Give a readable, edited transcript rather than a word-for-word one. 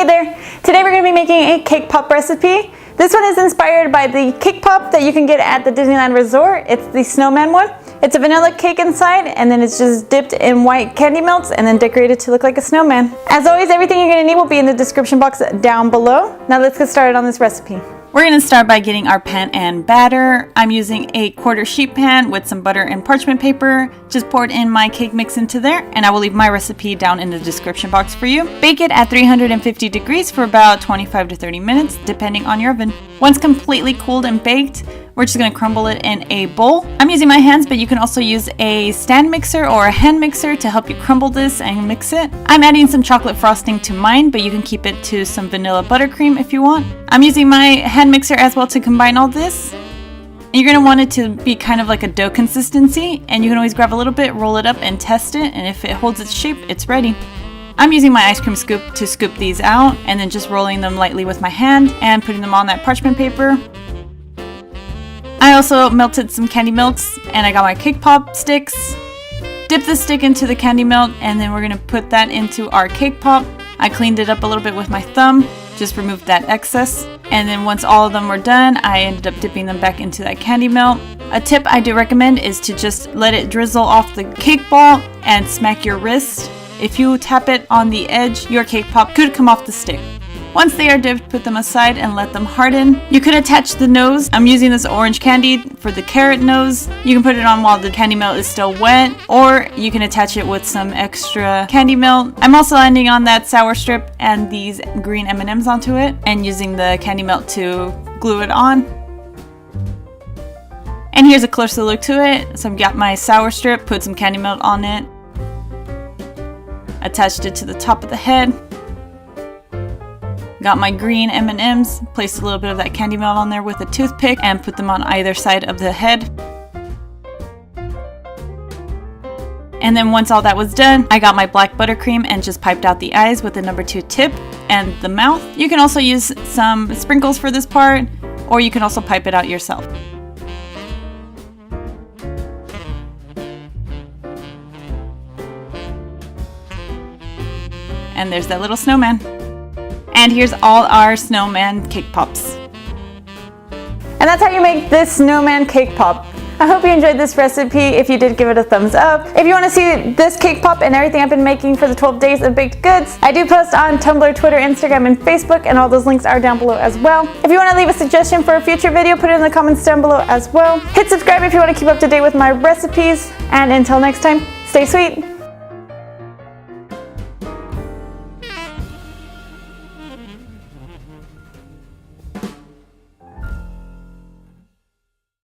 Hey there! Today we're going to be making a cake pop recipe. This one is inspired by the cake pop that you can get at the Disneyland Resort. It's the Snowman one. It's a vanilla cake inside and then it's just dipped in white candy melts and then decorated to look like a snowman. As always, everything you're going to need will be in the description box down below. Now let's get started on this recipe. We're going to start by getting our pan and batter. I'm using a quarter sheet pan with some butter and parchment paper. Just poured in my cake mix into there, and I will leave my recipe down in the description box for you. Bake it at 350 degrees for about 25 to 30 minutes, depending on your oven. Once completely cooled and baked, we're just going to crumble it in a bowl. I'm using my hands, but you can also use a stand mixer or a hand mixer to help you crumble this and mix it. I'm adding some chocolate frosting to mine, but you can keep it to some vanilla buttercream if you want. I'm using my hand mixer as well to combine all this. You're going to want it to be kind of like a dough consistency, and you can always grab a little bit, roll it up, and test it, and if it holds its shape, it's ready. I'm using my ice cream scoop to scoop these out, and then just rolling them lightly with my hand and putting them on that parchment paper. I also melted some candy melts, and I got my cake pop sticks. Dip the stick into the candy melt, and then we're going to put that into our cake pop. I cleaned it up a little bit with my thumb, just removed that excess. And then once all of them were done, I ended up dipping them back into that candy melt. A tip I do recommend is to just let it drizzle off the cake ball and smack your wrist. If you tap it on the edge, your cake pop could come off the stick. Once they are dipped, put them aside and let them harden. You could attach the nose. I'm using this orange candy for the carrot nose. You can put it on while the candy melt is still wet, or you can attach it with some extra candy melt. I'm also ending on that sour strip and these green M&Ms onto it and using the candy melt to glue it on. And here's a closer look to it. So I've got my sour strip, put some candy melt on it, attached it to the top of the head. Got my green M&Ms, placed a little bit of that candy melt on there with a toothpick and put them on either side of the head. And then once all that was done, I got my black buttercream and just piped out the eyes with the number 2 tip and the mouth. You can also use some sprinkles for this part, or you can also pipe it out yourself. And there's that little snowman. And here's all our snowman cake pops. And that's how you make this snowman cake pop. I hope you enjoyed this recipe. If you did, give it a thumbs up. If you want to see this cake pop and everything I've been making for the 12 days of baked goods, I do post on Tumblr, Twitter, Instagram, and Facebook, and all those links are down below as well. If you want to leave a suggestion for a future video, put it in the comments down below as well. Hit subscribe if you want to keep up to date with my recipes. And until next time, stay sweet.